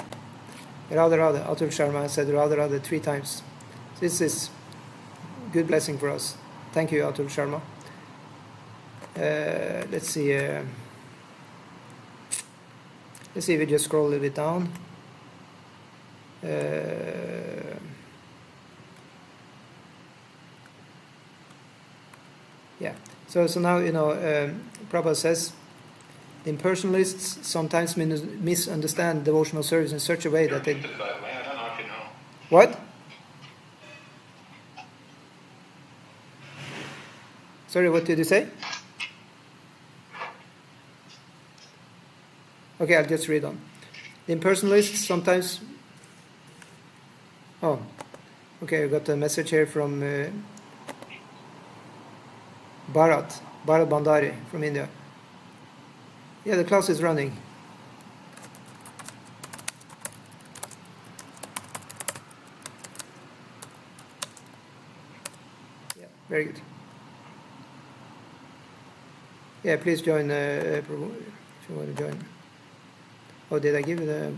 Radha Radha. Atul Sharma said Radha Radha 3 times. This is good blessing for us. Thank you, Atul Sharma. Let's see. Let's see if we just scroll a little bit down. Yeah. So now Prabhupada says the impersonalists sometimes misunderstand devotional service in such a way that they. I don't know if you know. What? Sorry, what did you say? Okay, I'll just read on. The impersonalists sometimes. Oh, okay, I got a message here from Bharat Bandari from India. Yeah, the class is running. Yeah, very good. Yeah, please join, Prabhu, if you want to join. Oh, did I give you the...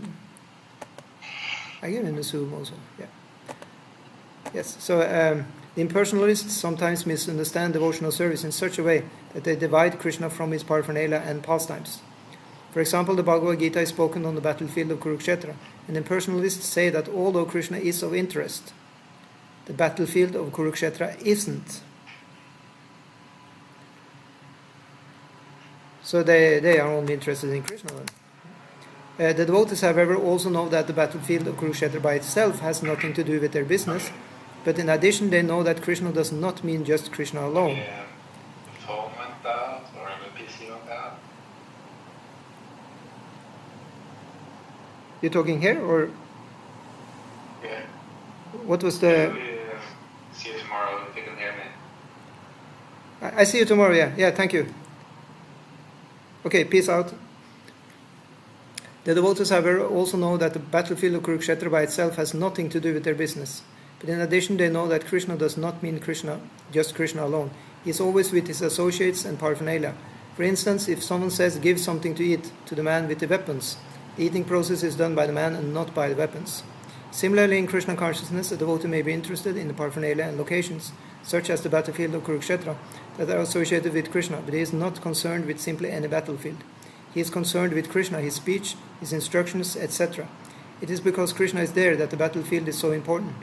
I gave him the Zoom also, yeah. Yes, so the impersonalists sometimes misunderstand devotional service in such a way that they divide Krishna from his paraphernalia and pastimes. For example, the Bhagavad Gita is spoken on the battlefield of Kurukshetra, and impersonalists say that although Krishna is of interest, the battlefield of Kurukshetra isn't. So they are only interested in Krishna then. The devotees, however, also know that the battlefield of Kurukshetra by itself has nothing to do with their business, but in addition they know that Krishna does not mean just Krishna alone. Yeah. The phone went out, or the PC went out. You're talking here, or Yeah. what was the... See you tomorrow if you can hear me. I see you tomorrow, yeah. Yeah, thank you. Okay, peace out. The devotees, however, also know that the battlefield of Kurukshetra by itself has nothing to do with their business. But in addition, they know that Krishna does not mean Krishna, just Krishna alone. He is always with his associates and paraphernalia. For instance, if someone says, give something to eat to the man with the weapons, the eating process is done by the man and not by the weapons. Similarly, in Krishna consciousness, a devotee may be interested in the paraphernalia and locations, such as the battlefield of Kurukshetra, that are associated with Krishna, but he is not concerned with simply any battlefield. He is concerned with Krishna, his speech, his instructions, etc. It is because Krishna is there that the battlefield is so important.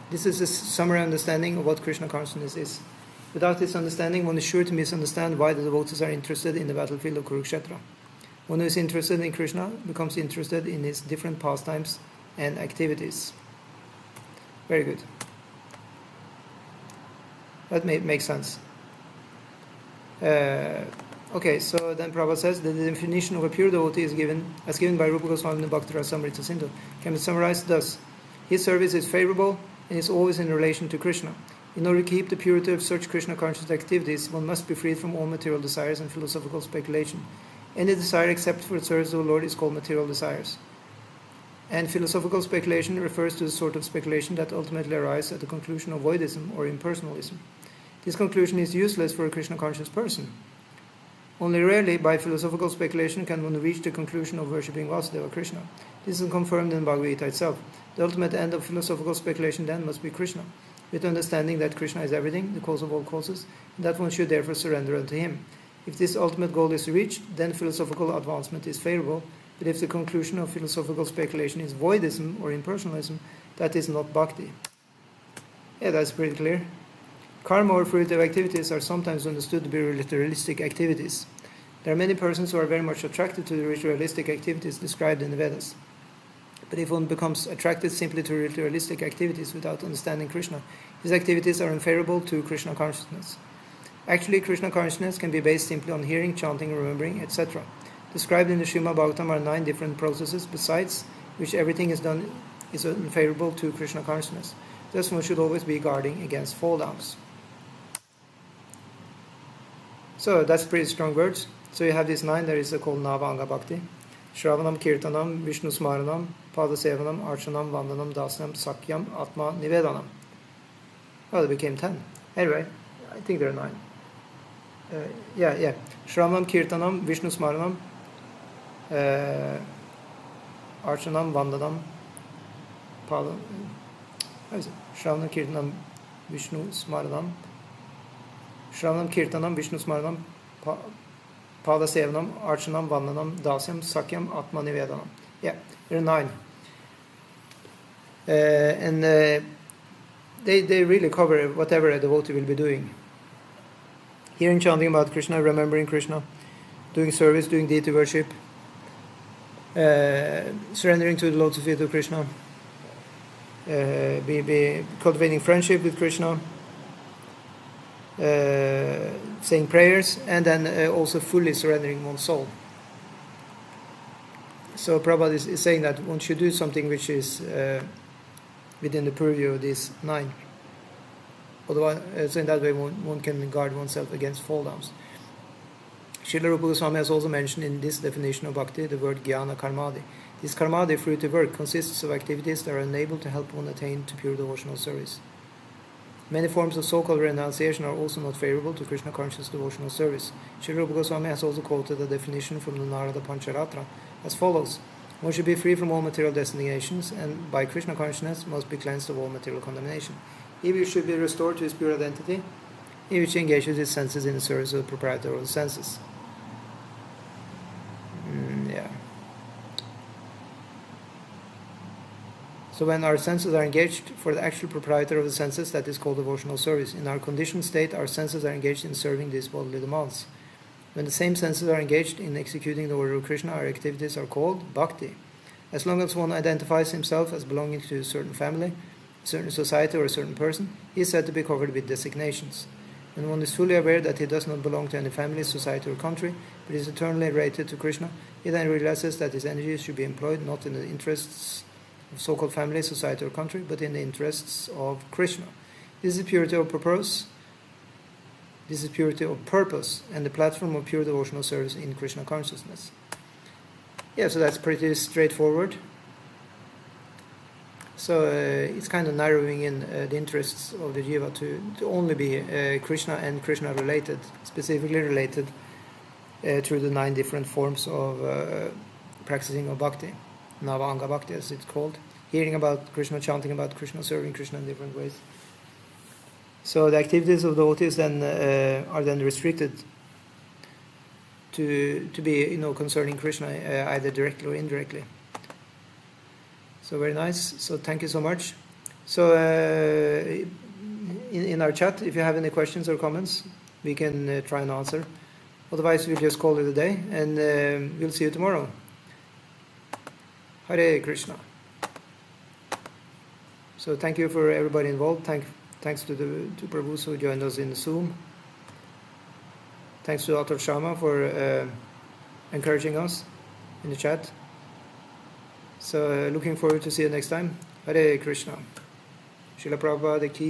This is a summary understanding of what Krishna consciousness is. Without this understanding, one is sure to misunderstand why the devotees are interested in the battlefield of Kurukshetra. One who is interested in Krishna becomes interested in his different pastimes and activities. Very good. That makes sense. Okay, so then Prabhupada says that the definition of a pure devotee is given by Rupa Goswami in the Bhakti Rasamrita Sindhu. Can be summarized thus: his service is favorable and is always in relation to Krishna. In order to keep the purity of such Krishna conscious activities, one must be freed from all material desires and philosophical speculation. Any desire except for the service of the Lord is called material desires. And philosophical speculation refers to the sort of speculation that ultimately arises at the conclusion of voidism or impersonalism. This conclusion is useless for a Krishna conscious person. Only rarely by philosophical speculation can one reach the conclusion of worshipping Vasudeva Krishna. This is confirmed in Bhagavad Gita itself. The ultimate end of philosophical speculation then must be Krishna, with understanding that Krishna is everything, the cause of all causes, and that one should therefore surrender unto him. If this ultimate goal is reached, then philosophical advancement is favorable, but if the conclusion of philosophical speculation is voidism or impersonalism, that is not bhakti. Yeah, that's pretty clear. Karma or fruitive activities are sometimes understood to be ritualistic activities. There are many persons who are very much attracted to the ritualistic activities described in the Vedas. But if one becomes attracted simply to ritualistic activities without understanding Krishna, his activities are unfavorable to Krishna consciousness. Actually, Krishna consciousness can be based simply on hearing, chanting, remembering, etc. Described in the Srimad Bhagavatam are 9 different processes, besides which everything is done is unfavorable to Krishna consciousness. Thus one should always be guarding against fall downs. So that's pretty strong words. So you have these 9, there is called Navanga Bhakti. Shravanam, Kirtanam, Vishnu Smaranam, Padasevanam, Archanam, Vandanam, Dasyam, Sakyam, Atma, Nivedanam. Oh, there became 10. Anyway, I think there are 9. Shravanam, Kirtanam, Vishnu Smaranam, Archanam, Vandanam, Pada. How is it? Shravanam, Kirtanam, Vishnu Smaranam. Shravanam, Kirtanam, Vishnu Smaranam, Padasevanam, Archanam, Vandanam, Dasyam, Sakyam, Atma, Nivedanam. Yeah, there are 9. They really cover whatever a devotee will be doing. Hearing, chanting about Krishna, remembering Krishna, doing service, doing deity worship, surrendering to the lotus feet of Krishna, be cultivating friendship with Krishna, saying prayers, and then also fully surrendering one's soul. So Prabhupada is saying that one should do something which is within the purview of these 9. Otherwise, so in that way one can guard oneself against fall downs. Srila Rupa Goswami has also mentioned in this definition of bhakti the word jnana karmadi. This karmadi, fruitive work, consists of activities that are enabled to help one attain to pure devotional service. Many forms of so-called renunciation are also not favorable to Krishna conscious devotional service. Srila Rupa Goswami has also quoted a definition from the Narada Pancharatra as follows: one should be free from all material designations, and by Krishna consciousness must be cleansed of all material condemnation. He should be restored to his pure identity, in which he engages his senses in the service of the proprietor of the senses. So when our senses are engaged for the actual proprietor of the senses, that is called devotional service. In our conditioned state, our senses are engaged in serving these bodily demands. When the same senses are engaged in executing the order of Krishna, our activities are called bhakti. As long as one identifies himself as belonging to a certain family, a certain society, or a certain person, he is said to be covered with designations. When one is fully aware that he does not belong to any family, society, or country, but is eternally related to Krishna, he then realizes that his energies should be employed not in the interests of so-called family, society, or country, but in the interests of Krishna. This is purity of purpose. This is purity of purpose and the platform of pure devotional service in Krishna consciousness. Yeah, so that's pretty straightforward. So it's kind of narrowing in the interests of the jiva to only be Krishna and Krishna related, specifically related through the 9 different forms of practicing of bhakti. Navanga Bhakti, as it's called. Hearing about Krishna, chanting about Krishna, serving Krishna in different ways. So the activities of devotees then are then restricted to be concerning Krishna either directly or indirectly. So very nice. So thank you so much. So in our chat, if you have any questions or comments, we can try and answer. Otherwise, we'll just call it a day, and we'll see you tomorrow. Hare Krishna. So thank you for everybody involved. Thanks to Prabhu who joined us in Zoom. Thanks to Dr. Sharma for encouraging us in the chat. So looking forward to see you next time. Hare Krishna. Srila Prabhupada ki